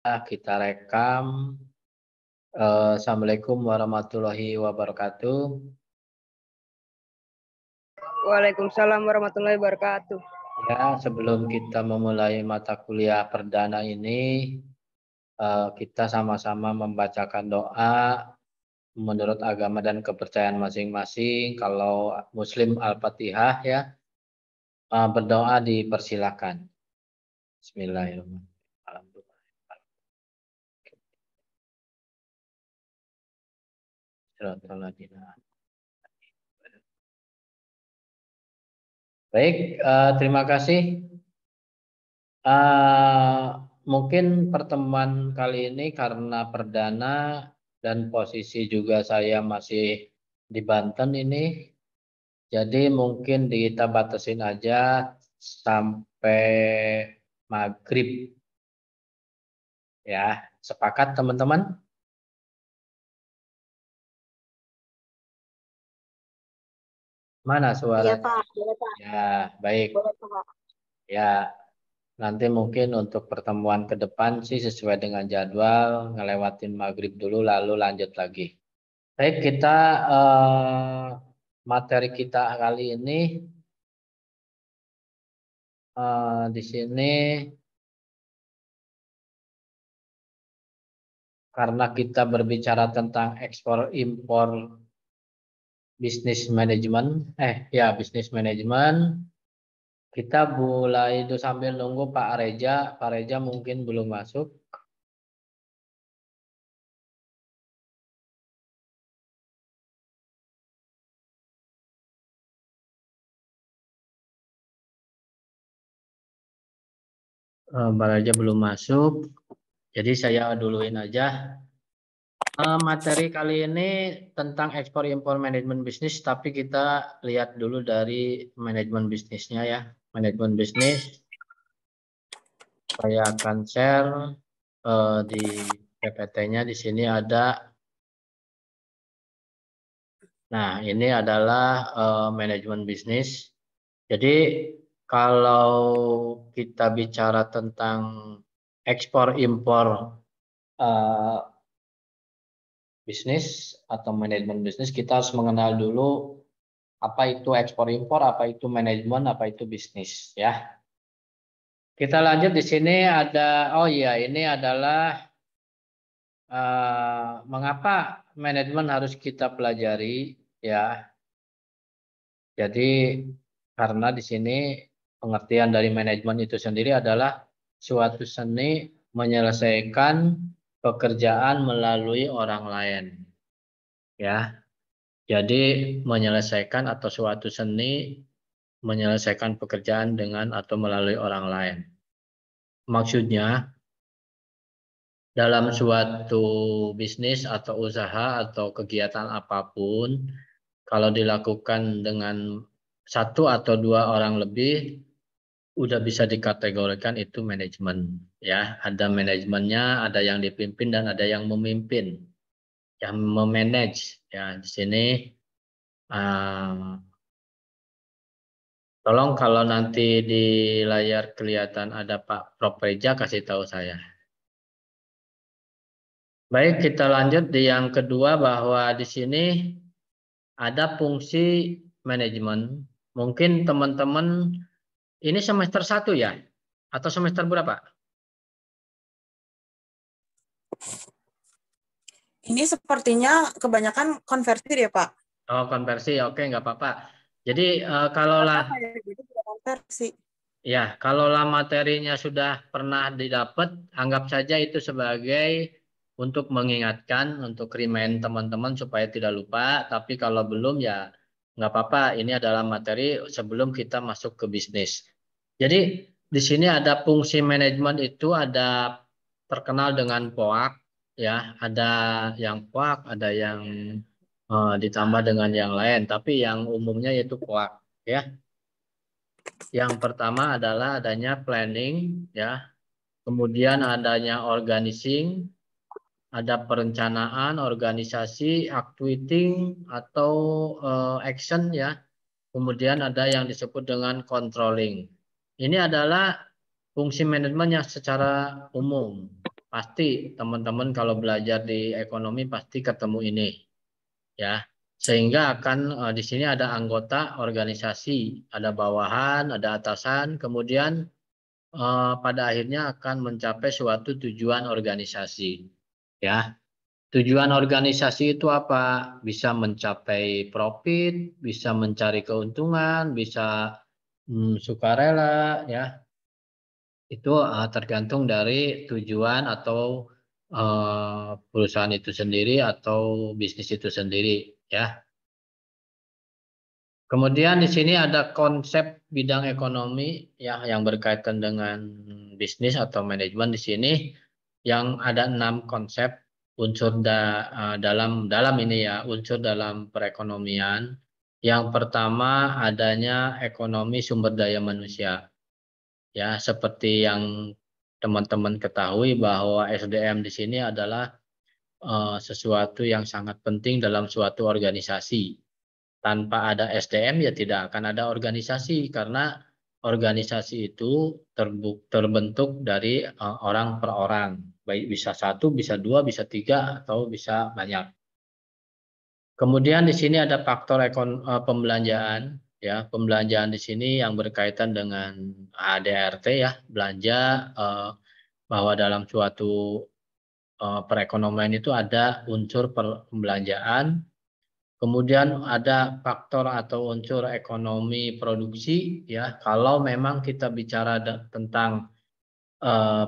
Kita rekam. Assalamualaikum warahmatullahi wabarakatuh. Waalaikumsalam warahmatullahi wabarakatuh. Ya, sebelum kita memulai mata kuliah perdana ini, kita sama-sama membacakan doa menurut agama dan kepercayaan masing-masing. Kalau Muslim Al-Fatihah ya, berdoa dipersilakan. Bismillahirrahmanirrahim. Baik, terima kasih. Mungkin pertemuan kali ini karena perdana dan posisi juga saya masih di Banten ini, jadi mungkin kita batasin aja sampai maghrib. Ya, sepakat teman-teman? Mana Iya suaranya? Pak, boleh Pak. Ya, baik. Boleh Pak. Ya, nanti mungkin untuk pertemuan ke depan sih sesuai dengan jadwal, ngelewatin maghrib dulu lalu lanjut lagi. Baik, kita materi kita kali ini di sini karena kita berbicara tentang ekspor impor bisnis manajemen, bisnis manajemen. Kita mulai itu sambil nunggu Pak Reja. Pak Reja mungkin belum masuk. Pak Reja belum masuk. Jadi saya duluin aja. Materi kali ini tentang ekspor impor manajemen bisnis, tapi kita lihat dulu dari manajemen bisnisnya ya. Manajemen bisnis, saya akan share di PPT-nya. Di sini ada. Nah, ini adalah manajemen bisnis. Jadi kalau kita bicara tentang ekspor impor bisnis atau manajemen bisnis, kita harus mengenal dulu apa itu ekspor impor, apa itu manajemen, apa itu bisnis ya. Kita lanjut di sini ada, oh iya ini adalah mengapa manajemen harus kita pelajari ya. Jadi karena di sini pengertian dari manajemen itu sendiri adalah suatu seni menyelesaikan pekerjaan melalui orang lain ya. Jadi menyelesaikan atau suatu seni menyelesaikan pekerjaan dengan atau melalui orang lain. Maksudnya dalam suatu bisnis atau usaha atau kegiatan apapun, kalau dilakukan dengan satu atau dua orang lebih, udah bisa dikategorikan itu manajemen. Ya, ada manajemennya, ada yang dipimpin dan ada yang memimpin, yang memanage. Ya, di sini tolong kalau nanti di layar kelihatan ada Pak Prof. Reja, kasih tahu saya. Baik, kita lanjut di yang kedua bahwa di sini ada fungsi manajemen. Mungkin teman-teman ini semester 1 ya? Atau semester berapa? Ini sepertinya kebanyakan konversi ya Pak. Oh, konversi, oke, nggak apa-apa. Jadi kalaulah konversi. ya, kalaulah materinya sudah pernah didapat, anggap saja itu sebagai untuk mengingatkan, untuk remind teman-teman supaya tidak lupa. Tapi kalau belum ya nggak apa-apa. Ini adalah materi sebelum kita masuk ke bisnis. Jadi di sini ada fungsi manajemen itu ada terkenal dengan POAK, ya, ada yang POAK, ada yang ditambah dengan yang lain. Tapi yang umumnya yaitu POAK, ya. Yang pertama adalah adanya planning, ya. Kemudian adanya organizing, ada perencanaan, organisasi, activating atau action ya. Kemudian ada yang disebut dengan controlling. Ini adalah fungsi manajemen yang secara umum. Pasti teman-teman kalau belajar di ekonomi pasti ketemu ini, ya. Sehingga akan di sini ada anggota organisasi, ada bawahan, ada atasan, kemudian pada akhirnya akan mencapai suatu tujuan organisasi, ya. Tujuan organisasi itu apa? Bisa mencapai profit, bisa mencari keuntungan, bisa sukarela, ya. Itu tergantung dari tujuan atau perusahaan itu sendiri atau bisnis itu sendiri, ya. Kemudian di sini ada konsep bidang ekonomi ya yang berkaitan dengan bisnis atau manajemen di sini yang ada 6 konsep unsur dalam ini ya, unsur dalam perekonomian. Yang pertama adanya ekonomi sumber daya manusia. Ya, seperti yang teman-teman ketahui bahwa SDM di sini adalah sesuatu yang sangat penting dalam suatu organisasi. Tanpa ada SDM ya tidak akan ada organisasi karena organisasi itu terbentuk dari orang per orang. Baik bisa satu, bisa dua, bisa tiga, atau bisa banyak. Kemudian di sini ada faktor pembelanjaan. Ya, pembelanjaan di sini yang berkaitan dengan ADRT ya, belanja bahwa dalam suatu perekonomian itu ada unsur pembelanjaan. Kemudian ada faktor atau unsur ekonomi produksi ya. Kalau memang kita bicara tentang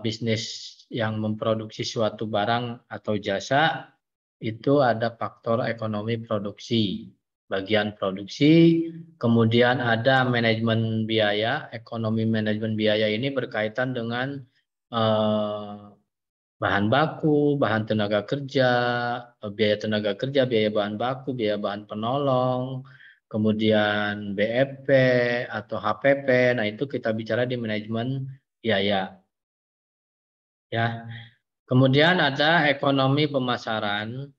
bisnis yang memproduksi suatu barang atau jasa, itu ada faktor ekonomi produksi, bagian produksi. Kemudian ada manajemen biaya. Ekonomi manajemen biaya ini berkaitan dengan eh, bahan baku, bahan tenaga kerja, biaya tenaga kerja, biaya bahan baku, biaya bahan penolong, kemudian BEP atau HPP. Nah, itu kita bicara di manajemen biaya. Ya. Kemudian ada ekonomi pemasaran.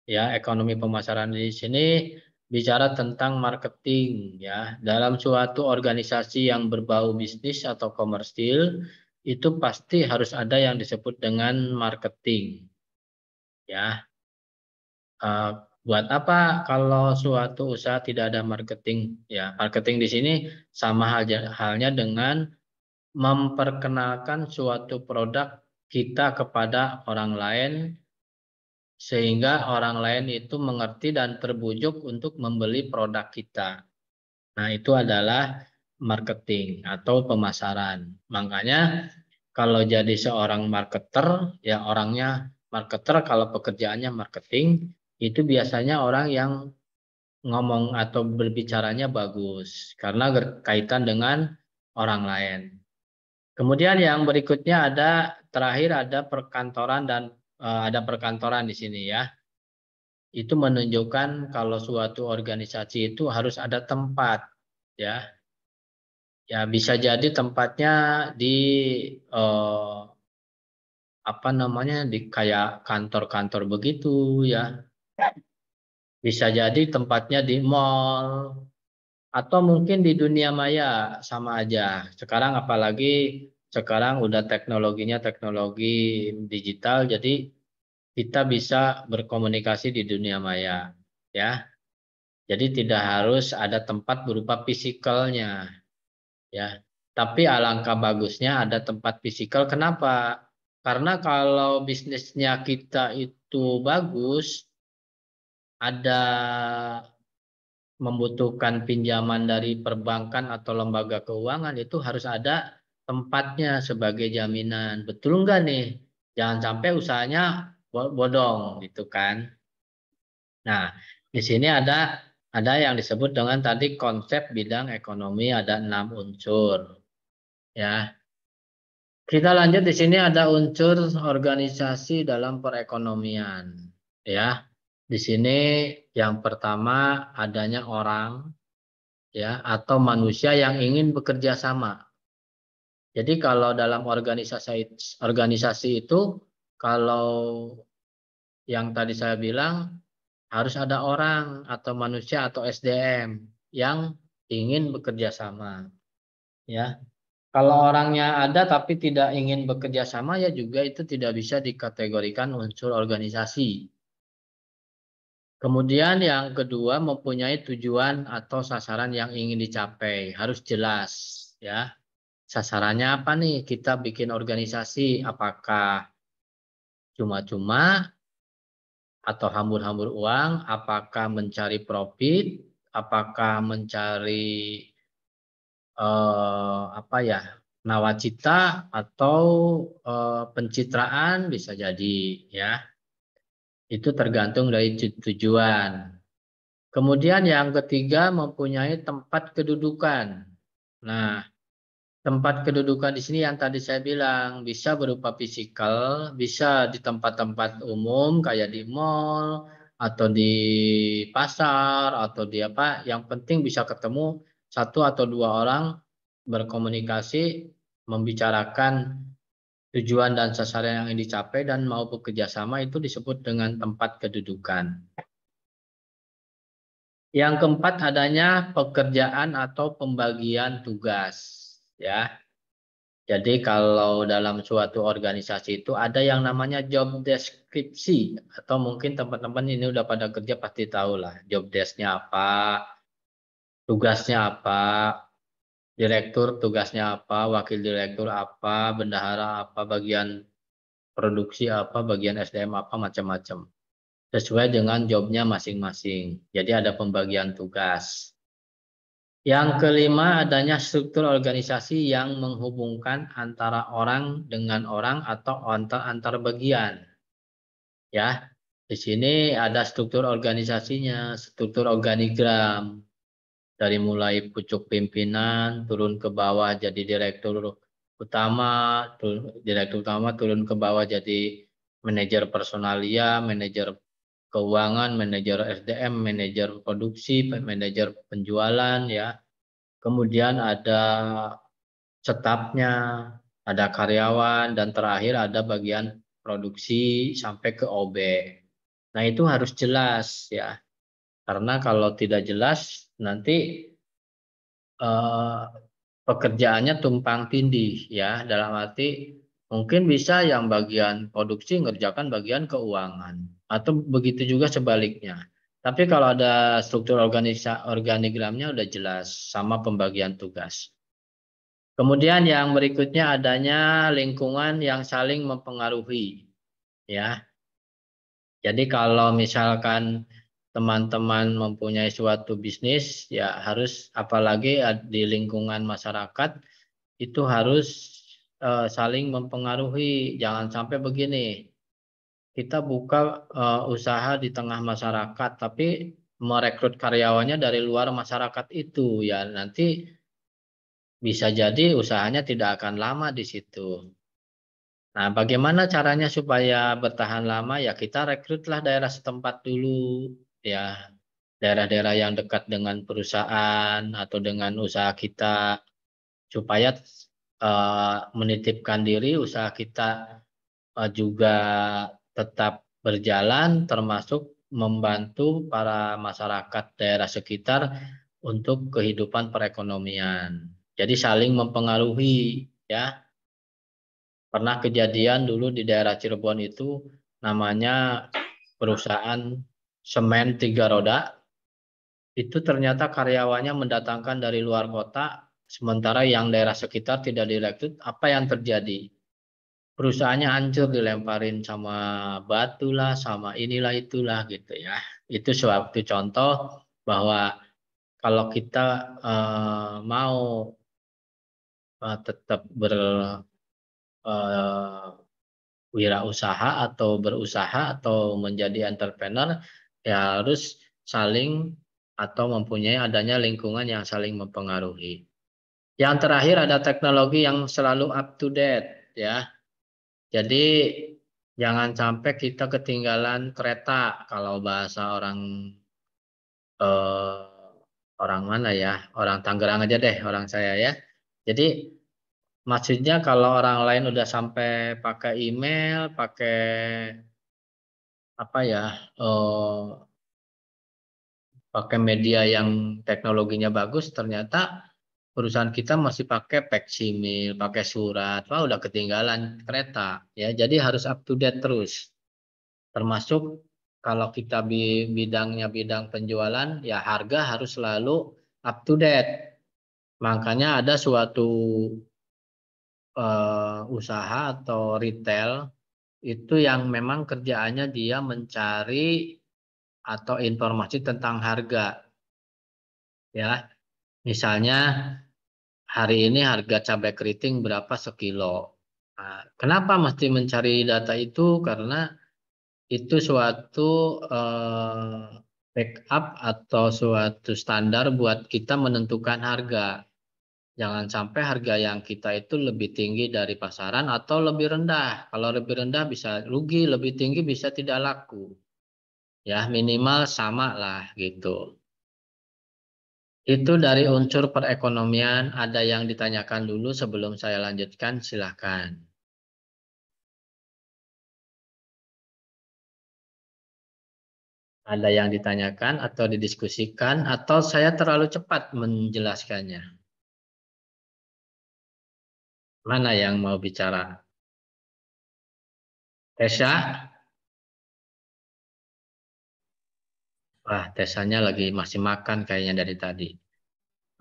Ya, ekonomi pemasaran di sini bicara tentang marketing ya. Dalam suatu organisasi yang berbau bisnis atau komersil itu pasti harus ada yang disebut dengan marketing ya. Eh, buat apa kalau suatu usaha tidak ada marketing ya? Marketing di sini sama halnya dengan memperkenalkan suatu produk kita kepada orang lain sehingga orang lain itu mengerti dan terbujuk untuk membeli produk kita. Nah, itu adalah marketing atau pemasaran. Makanya kalau jadi seorang marketer, ya orangnya marketer kalau pekerjaannya marketing, itu biasanya orang yang ngomong atau berbicaranya bagus karena berkaitan dengan orang lain. Kemudian yang berikutnya terakhir ada perkantoran dan ada perkantoran di sini ya. Itu menunjukkan kalau suatu organisasi itu harus ada tempat ya. Ya bisa jadi tempatnya di eh, apa namanya di kayak kantor-kantor begitu ya. Bisa jadi tempatnya di mall atau mungkin di dunia maya sama aja. Sekarang apalagi sekarang udah teknologinya teknologi digital jadi kita bisa berkomunikasi di dunia maya ya. Jadi tidak harus ada tempat berupa fisikalnya ya. Tapi alangkah bagusnya ada tempat fisikal. Kenapa? Karena kalau bisnisnya kita itu bagus, ada membutuhkan pinjaman dari perbankan atau lembaga keuangan itu harus ada tempatnya sebagai jaminan. Betul nggak nih? Jangan sampai usahanya bodong gitu kan. Nah, di sini ada yang disebut dengan tadi konsep bidang ekonomi ada 6 unsur. Ya, kita lanjut di sini ada unsur organisasi dalam perekonomian. Ya, di sini yang pertama adanya orang ya atau manusia yang ingin bekerja sama. Jadi kalau dalam organisasi itu kalau yang tadi saya bilang harus ada orang atau manusia atau SDM yang ingin bekerja sama ya. Kalau orangnya ada tapi tidak ingin bekerja sama ya juga itu tidak bisa dikategorikan unsur organisasi. Kemudian yang kedua mempunyai tujuan atau sasaran yang ingin dicapai, harus jelas ya. Sasarannya apa nih? Kita bikin organisasi, apakah cuma-cuma atau hambur-hambur uang, apakah mencari profit, apakah mencari apa ya, nawacita atau pencitraan bisa jadi ya. Itu tergantung dari tujuan. Kemudian yang ketiga mempunyai tempat kedudukan. Nah, tempat kedudukan di sini yang tadi saya bilang bisa berupa fisikal, bisa di tempat-tempat umum kayak di mall atau di pasar atau di apa. Yang penting bisa ketemu satu atau dua orang berkomunikasi, membicarakan tujuan dan sasaran yang ingin dicapai dan mau bekerja sama itu disebut dengan tempat kedudukan. Yang keempat adanya pekerjaan atau pembagian tugas, ya. Jadi kalau dalam suatu organisasi itu ada yang namanya job deskripsi atau mungkin teman-teman ini udah pada kerja pasti tahu lah job desk-nya apa, tugasnya apa, direktur tugasnya apa, wakil direktur apa, bendahara apa, bagian produksi apa, bagian SDM apa, macam-macam. Sesuai dengan jobnya masing-masing. Jadi ada pembagian tugas. Yang kelima adanya struktur organisasi yang menghubungkan antara orang dengan orang atau antar bagian. Ya, di sini ada struktur organisasinya, struktur organigram dari mulai pucuk pimpinan turun ke bawah jadi direktur utama turun ke bawah jadi manajer personalia, manajer keuangan, manajer SDM, manajer produksi, manajer penjualan ya. Kemudian ada stafnya, ada karyawan, dan terakhir ada bagian produksi sampai ke OB. Nah, itu harus jelas ya. Karena kalau tidak jelas nanti eh, pekerjaannya tumpang tindih ya. Dalam arti mungkin bisa yang bagian produksi ngerjakan bagian keuangan atau begitu juga sebaliknya. Tapi kalau ada struktur organigramnya udah jelas sama pembagian tugas. Kemudian yang berikutnya adanya lingkungan yang saling mempengaruhi, ya. Jadi kalau misalkan teman-teman mempunyai suatu bisnis, ya harus apalagi di lingkungan masyarakat itu harus saling mempengaruhi. Jangan sampai begini, kita buka usaha di tengah masyarakat, tapi merekrut karyawannya dari luar masyarakat itu, ya nanti bisa jadi usahanya tidak akan lama di situ. Nah, bagaimana caranya supaya bertahan lama? Ya kita rekrutlah daerah setempat dulu, ya daerah-daerah yang dekat dengan perusahaan atau dengan usaha kita, supaya menitipkan diri usaha kita juga tetap berjalan, termasuk membantu para masyarakat daerah sekitar untuk kehidupan perekonomian. Jadi saling mempengaruhi, ya. Pernah kejadian dulu di daerah Cirebon itu namanya perusahaan semen 3 roda. Itu ternyata karyawannya mendatangkan dari luar kota, sementara yang daerah sekitar tidak direkrut. Apa yang terjadi? Perusahaannya hancur, dilemparin sama batu lah, sama inilah itulah gitu ya. Itu suatu contoh bahwa kalau kita mau tetap eh, wirausaha atau berusaha atau menjadi entrepreneur ya harus saling atau mempunyai adanya lingkungan yang saling mempengaruhi. Yang terakhir ada teknologi yang selalu up to date ya. Jadi jangan sampai kita ketinggalan kereta kalau bahasa eh, orang mana ya? Orang Tangerang aja deh orang saya ya. Jadi maksudnya kalau orang lain udah sampai pakai email, pakai apa ya, pakai media yang teknologinya bagus, ternyata perusahaan kita masih pakai faksimil, pakai surat, wah udah ketinggalan kereta ya. Jadi harus up to date terus. Termasuk kalau kita bidangnya bidang penjualan, ya harga harus selalu up to date. Makanya ada suatu usaha atau retail itu yang memang kerjaannya dia mencari atau informasi tentang harga. Ya, misalnya hari ini harga cabai keriting berapa sekilo. Nah, kenapa mesti mencari data itu? Karena itu suatu backup atau suatu standar buat kita menentukan harga. Jangan sampai harga yang kita itu lebih tinggi dari pasaran atau lebih rendah. Kalau lebih rendah bisa rugi, lebih tinggi bisa tidak laku. Ya, minimal sama lah gitu. Itu dari unsur perekonomian, ada yang ditanyakan dulu sebelum saya lanjutkan, silahkan. Ada yang ditanyakan atau didiskusikan, atau saya terlalu cepat menjelaskannya? Mana yang mau bicara? Tessa? Wah, Tessanya lagi masih makan kayaknya dari tadi.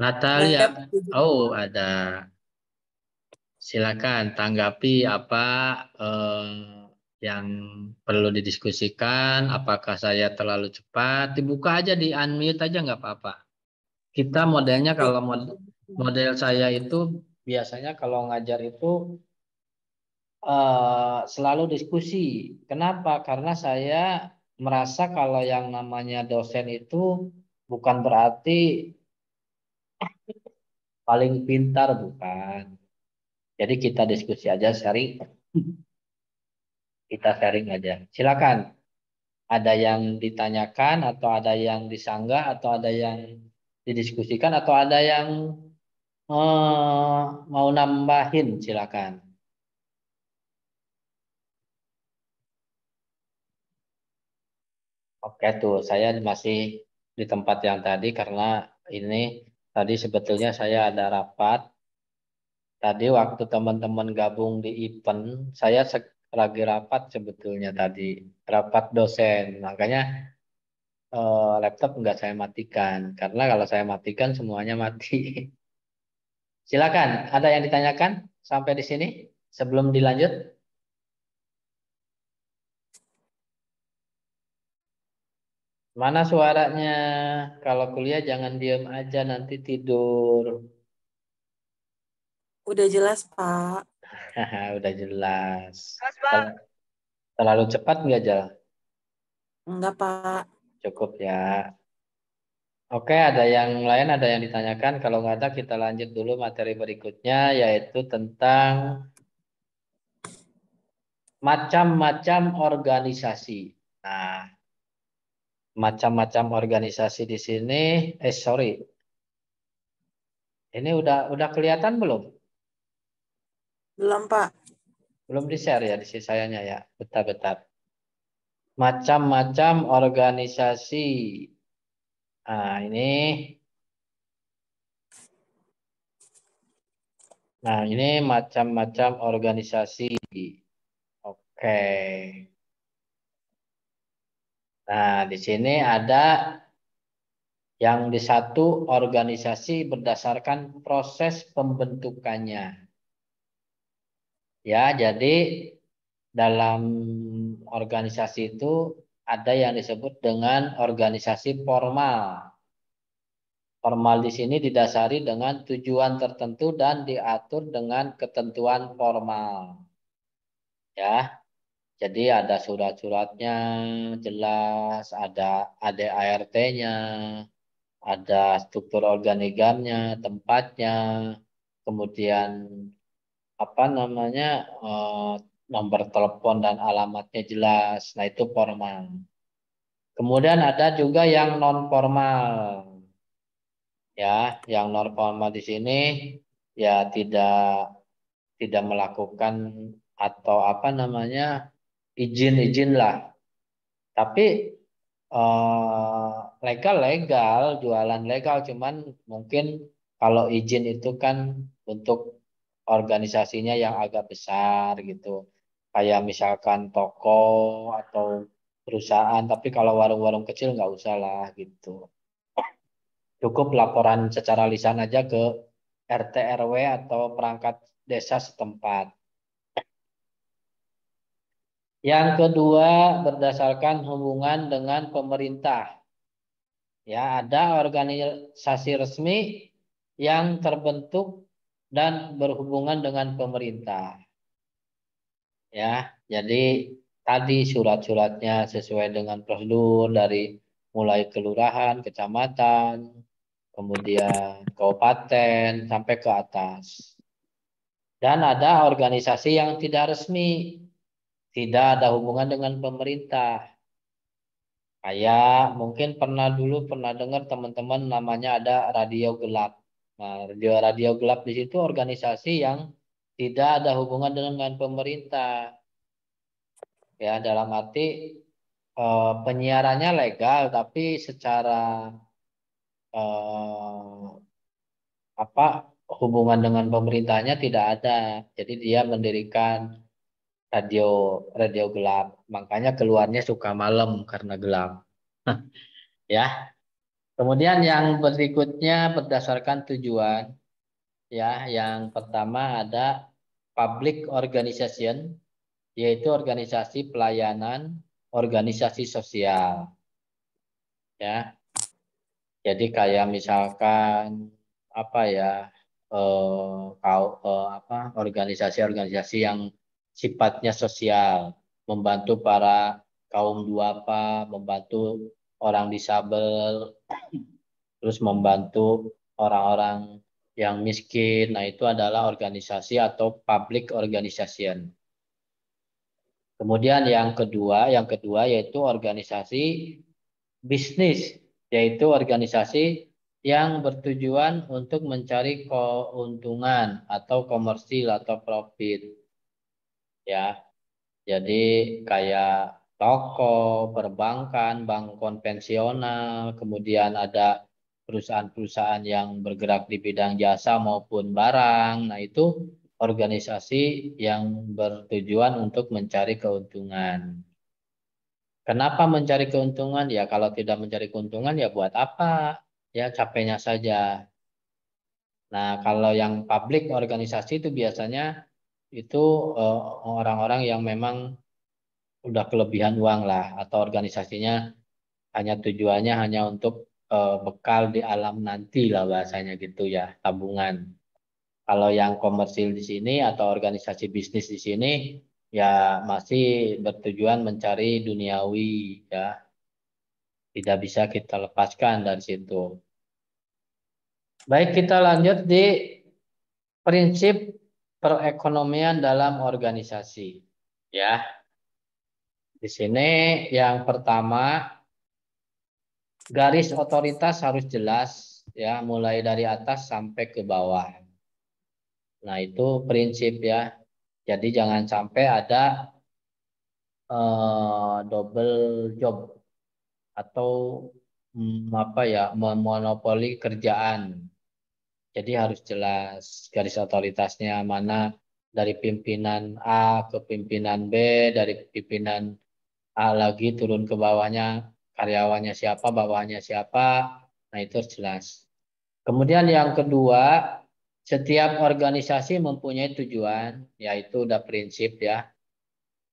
Natalia, Lab. oh ada. Silakan tanggapi apa yang perlu didiskusikan. Apakah saya terlalu cepat? Dibuka aja, di unmute aja nggak apa-apa. Kita modelnya kalau model saya itu biasanya kalau ngajar itu selalu diskusi. Kenapa? Karena saya merasa kalau yang namanya dosen itu bukan berarti paling pintar, bukan. Jadi kita diskusi aja, sharing. Kita sharing aja. Silakan. Ada yang ditanyakan atau ada yang disanggah atau ada yang didiskusikan atau ada yang mau nambahin, silakan. Oke tuh, saya masih di tempat yang tadi karena ini tadi sebetulnya saya ada rapat. Tadi waktu teman-teman gabung di event, saya lagi rapat sebetulnya tadi, rapat dosen. Makanya laptop nggak saya matikan karena kalau saya matikan semuanya mati. Silakan, ada yang ditanyakan sampai di sini sebelum dilanjut? Mana suaranya? Kalau kuliah jangan diem aja nanti tidur. Udah jelas, Pak. Udah jelas. Mas, Pak. Terlalu cepat nggak jalan? Enggak, Pak. Cukup ya. Oke, ada yang lain, ada yang ditanyakan. Kalau nggak ada, kita lanjut dulu materi berikutnya, yaitu tentang macam-macam organisasi. Nah, macam-macam organisasi di sini, sorry, ini udah kelihatan belum? Belum, Pak. Belum di-share ya di sisi sayanya ya. Bentar-bentar. Macam-macam organisasi. Nah, ini macam-macam organisasi. Oke. Nah, di sini ada yang di satu organisasi berdasarkan proses pembentukannya. Ya, jadi dalam organisasi itu ada yang disebut dengan organisasi formal. Formal di sini didasari dengan tujuan tertentu dan diatur dengan ketentuan formal. Ya, jadi ada surat-suratnya jelas, ada ADART-nya, ada struktur organigramnya, tempatnya, kemudian apa namanya nomor telepon dan alamatnya jelas. Nah, itu formal. Kemudian ada juga yang non formal. Ya, yang non formal di sini ya tidak melakukan atau apa namanya izin-izin lah. Tapi legal-legal, jualan legal, cuman mungkin Kalau izin itu kan untuk organisasinya yang agak besar gitu. Kayak misalkan toko atau perusahaan, tapi kalau warung-warung kecil nggak usah lah gitu. Cukup laporan secara lisan aja ke RT RW atau perangkat desa setempat. Yang kedua, berdasarkan hubungan dengan pemerintah. Ya, ada organisasi resmi yang terbentuk dan berhubungan dengan pemerintah. Ya, jadi tadi surat-suratnya sesuai dengan prosedur dari mulai kelurahan, kecamatan, kemudian kabupaten sampai ke atas. Dan ada organisasi yang tidak resmi, tidak ada hubungan dengan pemerintah. Kayak mungkin pernah dengar teman-teman namanya ada Radio Gelap. Nah, radio Gelap di situ organisasi yang tidak ada hubungan dengan pemerintah. Ya, dalam arti penyiarannya legal, tapi secara eh, apa hubungan dengan pemerintahnya tidak ada. Jadi dia mendirikan radio radio gelap. Makanya keluarnya suka malam karena gelap. Ya. Kemudian yang berikutnya berdasarkan tujuan. Ya, yang pertama ada public organization, yaitu organisasi pelayanan, organisasi sosial. Ya, jadi kayak misalkan apa ya, apa organisasi-organisasi yang sifatnya sosial, membantu para kaum duafa, membantu orang disabel, terus membantu orang-orang yang miskin. Nah, itu adalah organisasi atau public organization. Kemudian yang kedua yaitu organisasi bisnis, yaitu organisasi yang bertujuan untuk mencari keuntungan atau komersil atau profit. Ya, jadi kayak toko, perbankan, bank konvensional, kemudian ada perusahaan-perusahaan yang bergerak di bidang jasa maupun barang. Nah, itu organisasi yang bertujuan untuk mencari keuntungan. Kenapa mencari keuntungan? Ya, kalau tidak mencari keuntungan, ya buat apa? Ya, capeknya saja. Nah, kalau yang publik organisasi itu biasanya itu eh, orang-orang yang memang udah kelebihan uang lah, atau organisasinya hanya tujuannya hanya untuk bekal di alam nanti lah bahasanya gitu ya, tabungan. Kalau yang komersil di sini atau organisasi bisnis di sini ya masih bertujuan mencari duniawi ya, tidak bisa kita lepaskan dari situ. Baik, kita lanjut di prinsip perekonomian dalam organisasi. Ya, di sini yang pertama garis otoritas harus jelas ya, mulai dari atas sampai ke bawah. Nah, itu prinsip ya. Jadi jangan sampai ada double job atau apa ya, memonopoli kerjaan. Jadi harus jelas garis otoritasnya mana, dari pimpinan A ke pimpinan B, dari pimpinan A lagi turun ke bawahnya, karyawannya siapa, bawahnya siapa. Nah, itu harus jelas. Kemudian yang kedua, setiap organisasi mempunyai tujuan, yaitu udah prinsip ya.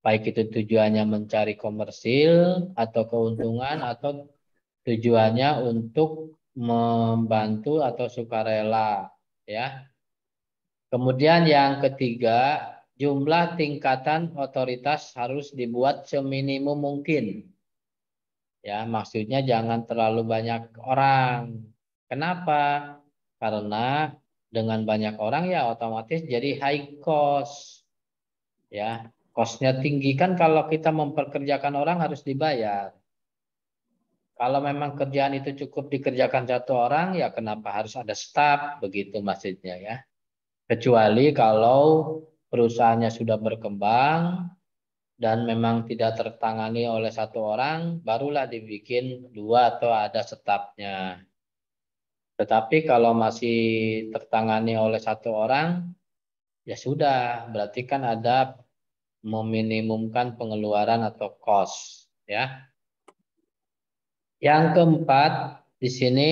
Baik itu tujuannya mencari komersil atau keuntungan, atau tujuannya untuk membantu atau sukarela ya. Kemudian yang ketiga, jumlah tingkatan otoritas harus dibuat seminimum mungkin. Ya, maksudnya jangan terlalu banyak orang. Kenapa? Karena dengan banyak orang ya otomatis jadi high cost. Ya, costnya tinggi kan, kalau kita memperkerjakan orang harus dibayar. Kalau memang kerjaan itu cukup dikerjakan satu orang, ya kenapa harus ada staff? Begitu maksudnya ya. Kecuali kalau perusahaannya sudah berkembang dan memang tidak tertangani oleh satu orang, barulah dibikin dua atau ada stafnya. Tetapi kalau masih tertangani oleh satu orang, ya sudah, berarti kan ada meminimumkan pengeluaran atau cost, ya. Yang keempat, di sini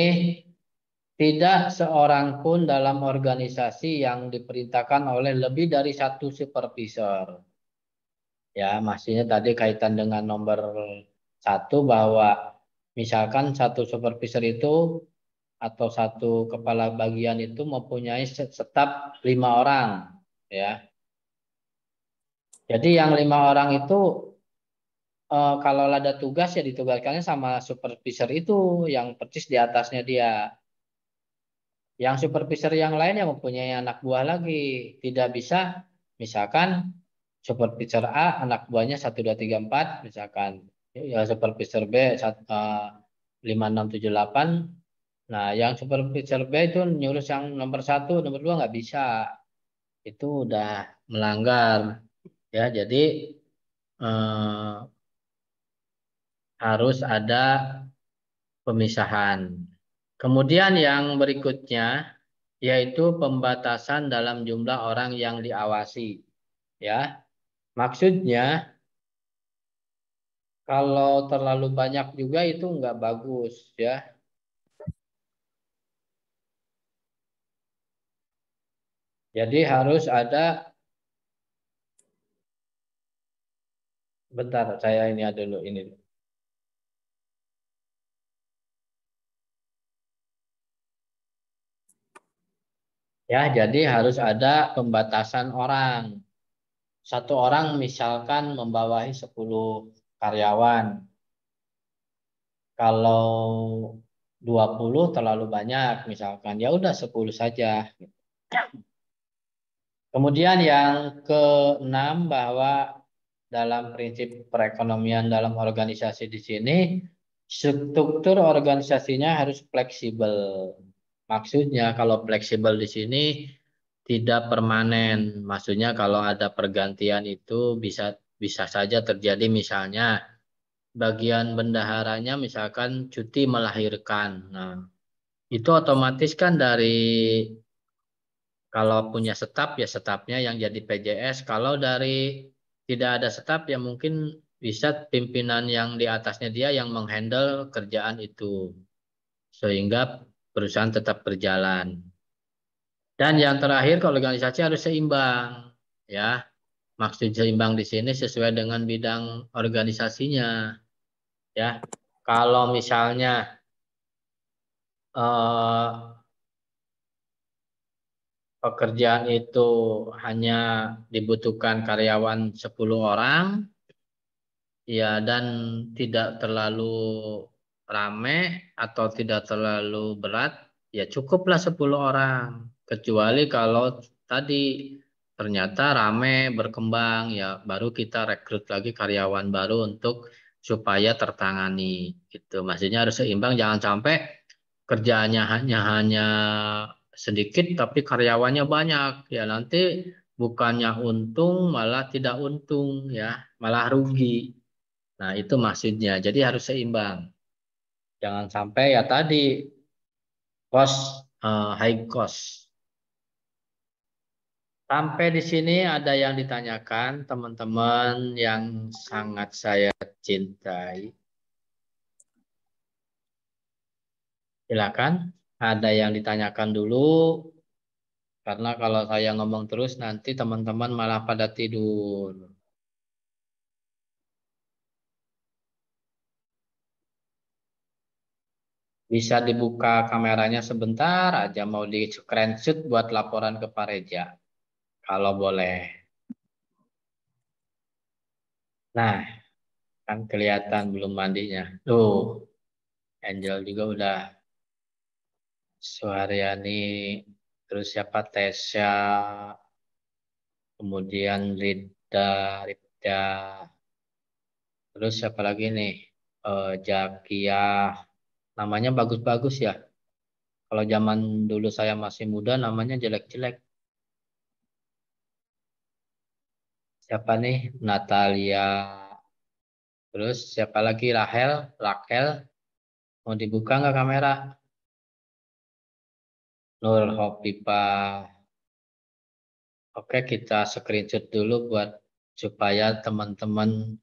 tidak seorang pun dalam organisasi yang diperintahkan oleh lebih dari satu supervisor. Ya, maksudnya tadi kaitan dengan nomor satu bahwa misalkan satu supervisor itu atau satu kepala bagian itu mempunyai staf 5 orang, ya. Jadi yang 5 orang itu kalau ada tugas ya ditugaskannya sama supervisor itu yang persis di atasnya dia. Yang supervisor yang lain yang mempunyai anak buah lagi tidak bisa, misalkan supervisor A anak buahnya 1, 2, 3, 4 misalkan, ya supervisor B 5, 6, 7, 8. Nah, yang supervisor B itu nyuruh yang nomor 1, nomor 2 nggak bisa. Itu udah melanggar, ya. Jadi eh, harus ada pemisahan. Kemudian yang berikutnya yaitu pembatasan dalam jumlah orang yang diawasi, ya. Maksudnya kalau terlalu banyak juga itu nggak bagus, ya. Jadi harus ada, bentar saya ini ada dulu ini. Ya, jadi harus ada pembatasan orang. Satu orang misalkan membawahi 10 karyawan. Kalau 20 terlalu banyak misalkan, ya udah 10 saja. Kemudian yang keenam bahwa dalam prinsip perekonomian dalam organisasi di sini, struktur organisasinya harus fleksibel. Maksudnya kalau fleksibel di sini tidak permanen. Maksudnya kalau ada pergantian itu bisa bisa saja terjadi, misalnya bagian bendaharanya misalkan cuti melahirkan. Nah, itu otomatis kan dari, kalau punya staf ya stafnya yang jadi PJS. Kalau dari tidak ada staf ya mungkin bisa pimpinan yang di atasnya dia yang menghandle kerjaan itu. Sehingga perusahaan tetap berjalan. Dan yang terakhir, ke organisasi harus seimbang, ya. Maksud seimbang di sini sesuai dengan bidang organisasinya, ya. Kalau misalnya eh, pekerjaan itu hanya dibutuhkan karyawan 10 orang, ya, dan tidak terlalu rame atau tidak terlalu berat, ya cukuplah 10 orang. Kecuali kalau tadi ternyata rame berkembang, ya baru kita rekrut lagi karyawan baru untuk supaya tertangani gitu. Maksudnya harus seimbang, jangan sampai kerjaannya hanya sedikit tapi karyawannya banyak. Ya nanti bukannya untung malah tidak untung, ya, malah rugi. Nah, itu maksudnya. Jadi harus seimbang. Jangan sampai ya tadi high cost. Sampai di sini ada yang ditanyakan teman-teman yang sangat saya cintai. Silakan. Ada yang ditanyakan dulu, karena kalau saya ngomong terus nanti teman-teman malah pada tidur. Bisa dibuka kameranya sebentar aja, mau di screenshot buat laporan ke Pak Reja. Kalau boleh. Nah, kan kelihatan belum mandinya. Tuh, Angel juga udah, Suharyani, terus siapa, Tesya, kemudian Rida, terus siapa lagi nih? Jakia, namanya bagus-bagus ya. Kalau zaman dulu saya masih muda namanya jelek-jelek. Siapa nih? Natalia, terus siapa lagi? Raquel, mau dibuka nggak kamera? Nur Hopipa. Oke, kita screenshot dulu buat supaya teman-teman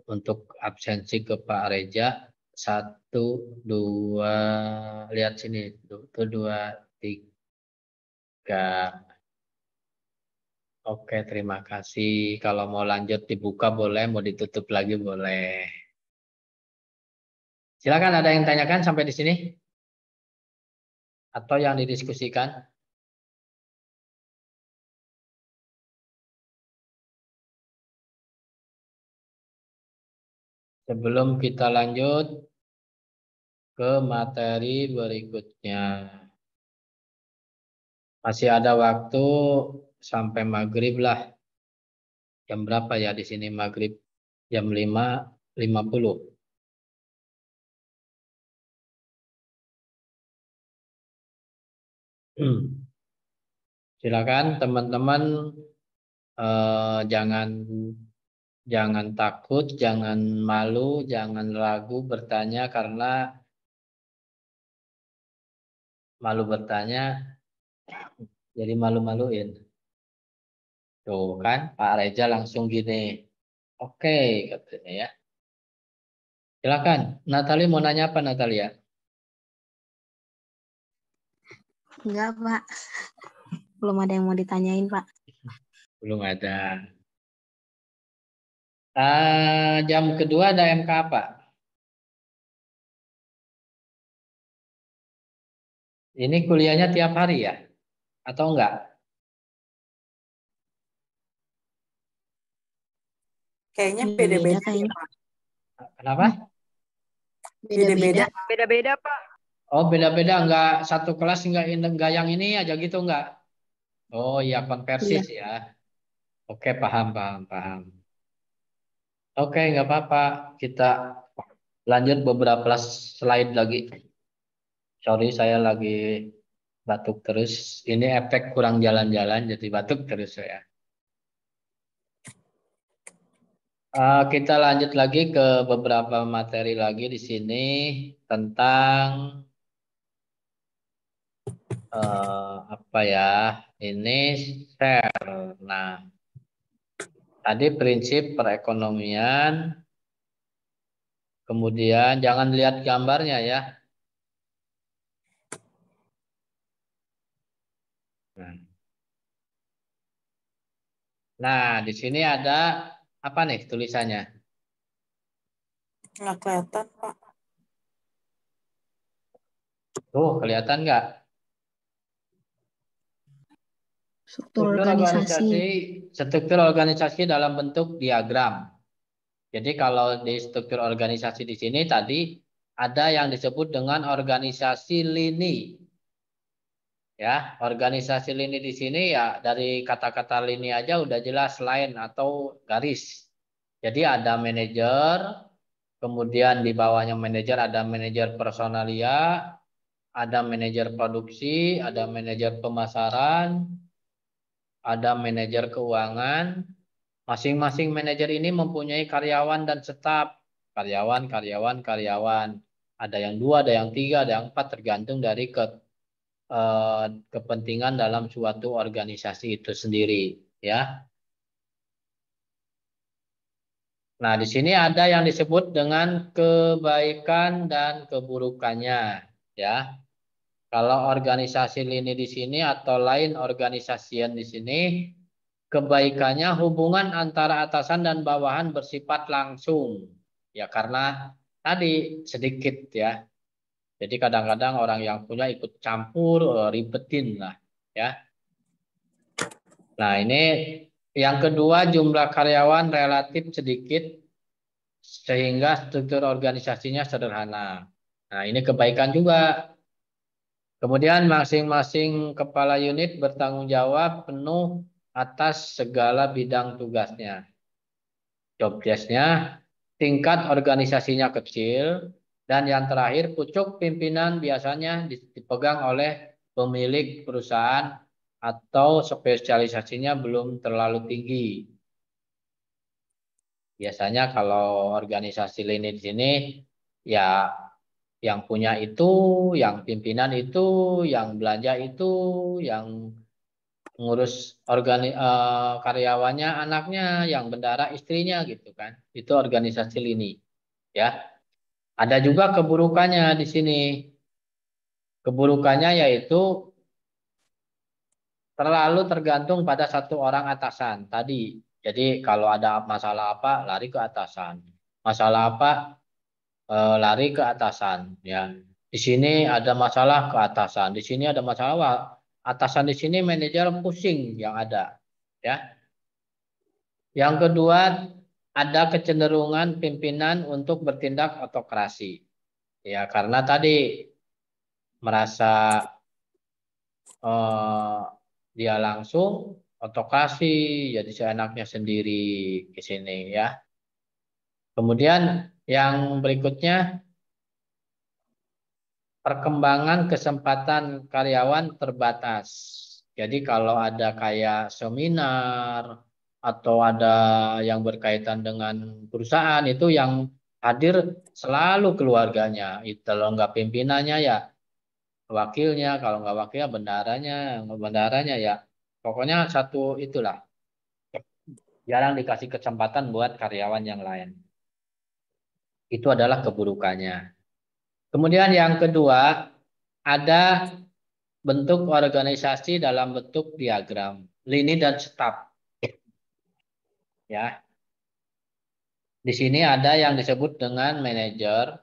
untuk absensi ke Pak Reja. 1, 2, lihat sini. 1, 2, 3. Oke, terima kasih. Kalau mau lanjut dibuka boleh, mau ditutup lagi boleh. Silakan, ada yang tanyakan sampai di sini? Atau yang didiskusikan? Sebelum kita lanjut ke materi berikutnya. Masih ada waktu sampai maghrib lah. Jam berapa ya di sini maghrib? Jam 5.50. Silakan teman-teman, jangan takut, jangan malu, jangan ragu bertanya karena malu bertanya jadi malu-maluin. Tuh kan Pak Reza langsung gini. Oke, katanya ya. Silakan, Natali mau nanya apa Natalia? Enggak, Pak. Belum ada yang mau ditanyain, Pak. Belum ada. Jam kedua ada MK apa? Ini kuliahnya tiap hari ya? Atau enggak? Kayaknya Beda-beda beda-beda. kayaknya. Kenapa? Beda-beda. Beda-beda, Pak. Oh, beda-beda, enggak satu kelas enggak yang ini aja gitu enggak? Oh iya, konversis Iya. ya. Oke, paham, paham, paham. Oke, enggak apa-apa. Kita lanjut beberapa slide lagi. Sorry, saya lagi batuk terus. Ini efek kurang jalan-jalan jadi batuk terus ya. Kita lanjut lagi ke beberapa materi lagi di sini tentang apa ya? Ini share. Nah, tadi prinsip perekonomian. Kemudian jangan lihat gambarnya ya. Nah, di sini ada apa nih tulisannya? Nggak kelihatan, Pak. Tuh, kelihatan nggak? Struktur organisasi. Struktur organisasi dalam bentuk diagram. Jadi kalau di struktur organisasi di sini tadi ada yang disebut dengan organisasi lini. Ya, organisasi lini di sini ya dari kata-kata lini aja udah jelas line atau garis. Jadi ada manajer, kemudian di bawahnya manajer ada manajer personalia, ada manajer produksi, ada manajer pemasaran, ada manajer keuangan. Masing-masing manajer ini mempunyai karyawan dan staf. Karyawan, karyawan, karyawan. Ada yang 2, ada yang 3, ada yang 4, tergantung dari kepentingan dalam suatu organisasi itu sendiri. Ya. Nah, di sini ada yang disebut dengan kebaikan dan keburukannya. Ya. Kalau organisasi lini di sini atau lain organisasian di sini, kebaikannya hubungan antara atasan dan bawahan bersifat langsung. Ya karena tadi sedikit ya. Jadi kadang-kadang orang yang punya ikut campur, ribetin lah. Ya. Nah ini yang kedua jumlah karyawan relatif sedikit sehingga struktur organisasinya sederhana. Nah ini kebaikan juga. Kemudian masing-masing kepala unit bertanggung jawab penuh atas segala bidang tugasnya. Job desk-nya, tingkat organisasinya kecil, dan yang terakhir pucuk pimpinan biasanya dipegang oleh pemilik perusahaan atau spesialisasinya belum terlalu tinggi. Biasanya kalau organisasi lini di sini ya Yang punya itu, yang pimpinan itu, yang belanja itu, yang ngurus karyawannya, anaknya, yang bendara istrinya gitu kan. Itu organisasi lini, ya. Ada juga keburukannya di sini. Keburukannya yaitu terlalu tergantung pada satu orang atasan tadi. Jadi kalau ada masalah apa lari ke atasan. Masalah apa lari ke atasan ya. Di sini ada masalah ke atasan. Di sini ada masalah wah, atasan di sini manajer pusing yang ada ya. Yang kedua ada kecenderungan pimpinan untuk bertindak otokrasi. Ya karena tadi merasa eh, dia langsung otokrasi jadi seenaknya sendiri ke sini ya. Kemudian yang berikutnya perkembangan kesempatan karyawan terbatas. Jadi kalau ada kayak seminar atau ada yang berkaitan dengan perusahaan itu yang hadir selalu keluarganya. Itu kalau nggak pimpinannya ya wakilnya, kalau nggak wakilnya bendaranya ya. Pokoknya satu itulah. Jarang dikasih kesempatan buat karyawan yang lain. Itu adalah keburukannya. Kemudian yang kedua, ada bentuk organisasi dalam bentuk diagram, lini dan staf. Ya, di sini ada yang disebut dengan manajer,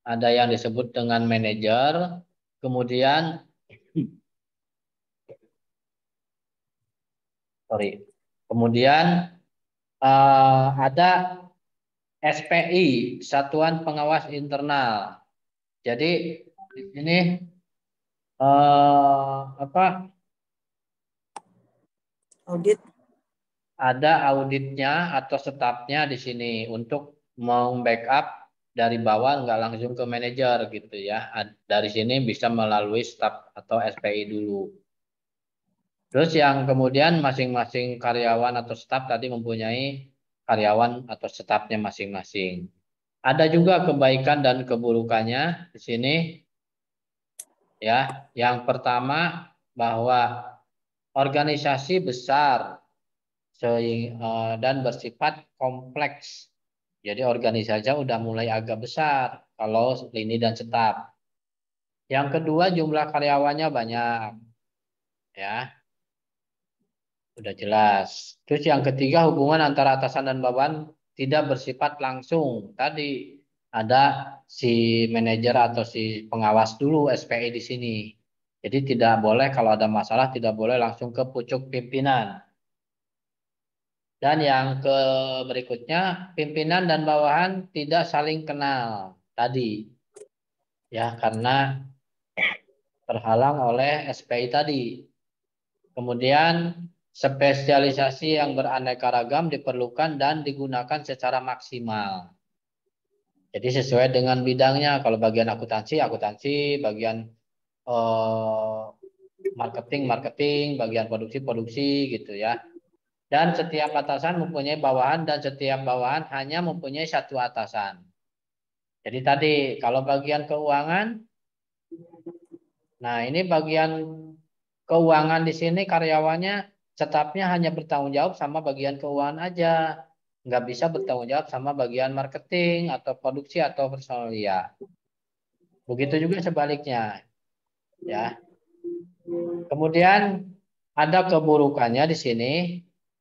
ada yang disebut dengan manajer, kemudian, kemudian ada SPI, Satuan Pengawas Internal. Jadi di sini apa? Audit. Ada auditnya atau stafnya di sini untuk membackup dari bawah nggak langsung ke manajer gitu ya. Dari sini bisa melalui staf atau SPI dulu. Terus yang kemudian masing-masing karyawan atau staf tadi mempunyai karyawan atau stafnya masing-masing. Ada juga kebaikan dan keburukannya di sini ya. Yang pertama bahwa organisasi besar dan bersifat kompleks. Jadi organisasinya udah mulai agak besar kalau lini dan staf. Yang kedua jumlah karyawannya banyak, ya, udah jelas. Terus yang ketiga hubungan antara atasan dan bawahan tidak bersifat langsung. Tadi ada si manajer atau si pengawas dulu SPI di sini. Jadi tidak boleh kalau ada masalah tidak boleh langsung ke pucuk pimpinan. Dan yang ke berikutnya, pimpinan dan bawahan tidak saling kenal tadi. Ya, karena terhalang oleh SPI tadi. Kemudian, spesialisasi yang beraneka ragam diperlukan dan digunakan secara maksimal. Jadi sesuai dengan bidangnya. Kalau bagian akuntansi, akuntansi, bagian eh, marketing, bagian produksi gitu ya. Dan setiap atasan mempunyai bawahan dan setiap bawahan hanya mempunyai satu atasan. Jadi tadi kalau bagian keuangan, nah ini bagian keuangan di sini karyawannya stafnya hanya bertanggung jawab sama bagian keuangan aja. Nggak bisa bertanggung jawab sama bagian marketing atau produksi atau personalia. Begitu juga sebaliknya. Ya. Kemudian ada keburukannya di sini.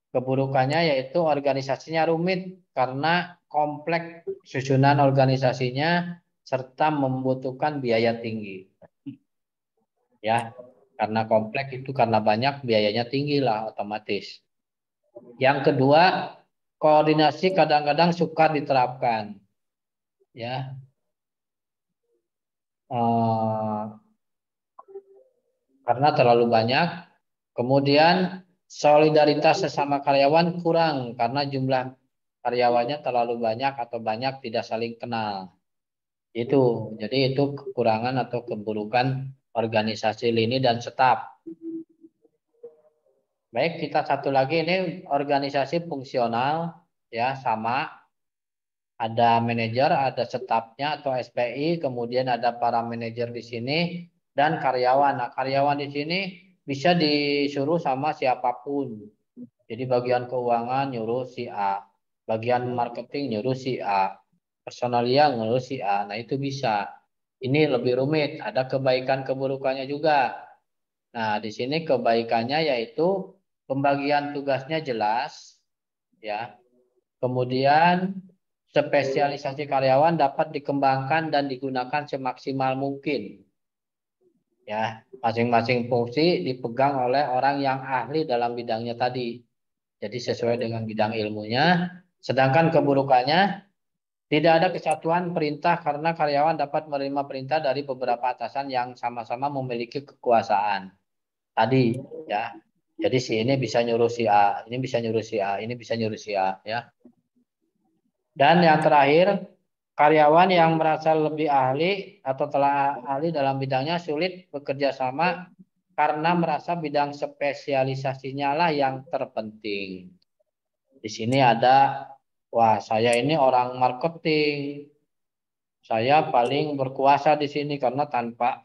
Keburukannya yaitu organisasinya rumit karena kompleks susunan organisasinya serta membutuhkan biaya tinggi. Ya, karena kompleks itu karena banyak biayanya tinggi lah otomatis. Yang kedua, koordinasi kadang-kadang sukar diterapkan. Ya, karena terlalu banyak. Kemudian solidaritas sesama karyawan kurang karena jumlah karyawannya terlalu banyak atau banyak tidak saling kenal. Itu, jadi itu kekurangan atau keburukan organisasi lini dan staf. Baik, kita satu lagi ini organisasi fungsional ya sama. Ada manajer, ada stafnya atau SPI, kemudian ada para manajer di sini dan karyawan. Nah, karyawan di sini bisa disuruh sama siapapun. Jadi bagian keuangan nyuruh si A, bagian marketing nyuruh si A, personalia nyuruh si A. Nah, itu bisa. Ini lebih rumit, ada kebaikan keburukannya juga. Nah, di sini kebaikannya yaitu pembagian tugasnya jelas, ya. Kemudian spesialisasi karyawan dapat dikembangkan dan digunakan semaksimal mungkin. Ya, masing-masing fungsi dipegang oleh orang yang ahli dalam bidangnya tadi. Jadi sesuai dengan bidang ilmunya. Sedangkan keburukannya tidak ada kesatuan perintah karena karyawan dapat menerima perintah dari beberapa atasan yang sama-sama memiliki kekuasaan. Tadi, ya. Jadi si ini bisa nyuruh si A, ini bisa nyuruh si A, ini bisa nyuruh si A, ya. Dan yang terakhir, karyawan yang merasa lebih ahli atau telah ahli dalam bidangnya sulit bekerja sama karena merasa bidang spesialisasinya lah yang terpenting. Di sini ada, wah saya ini orang marketing, saya paling berkuasa di sini karena tanpa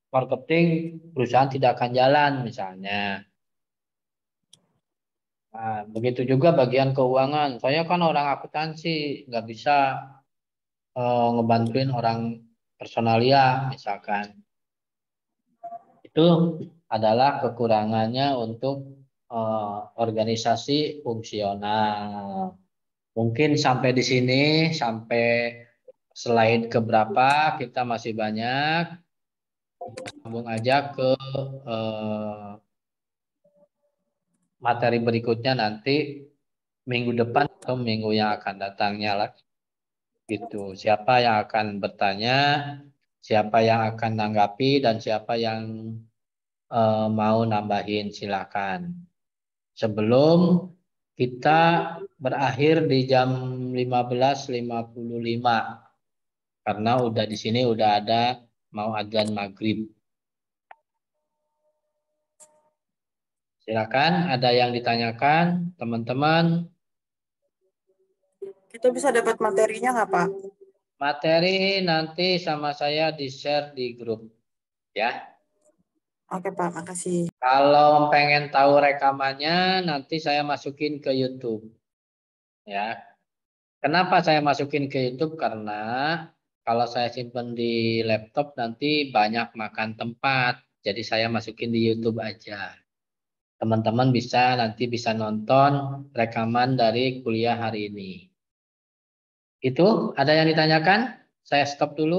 marketing perusahaan tidak akan jalan misalnya. Nah, begitu juga bagian keuangan. Saya kan orang akuntansi, nggak bisa ngebantuin orang personalia misalkan. Itu adalah kekurangannya untuk organisasi fungsional. Mungkin sampai di sini, sampai slide keberapa kita masih banyak. Sambung aja ke materi berikutnya nanti minggu depan atau minggu yang akan datangnya lah. Gitu. Siapa yang akan bertanya, siapa yang akan tanggapi, dan siapa yang mau nambahin silakan. Sebelum kita berakhir di jam 15.55 karena udah di sini udah ada mau adzan maghrib. Silakan, ada yang ditanyakan, teman-teman. Kita bisa dapat materinya nggak, Pak? Materi nanti sama saya di-share di grup, ya. Oke, Pak. Makasih. Kalau pengen tahu rekamannya, nanti saya masukin ke YouTube. Ya. Kenapa saya masukin ke YouTube? Karena kalau saya simpen di laptop nanti banyak makan tempat. Jadi saya masukin di YouTube aja. Teman-teman nanti bisa nonton rekaman dari kuliah hari ini. Itu ada yang ditanyakan? Saya stop dulu.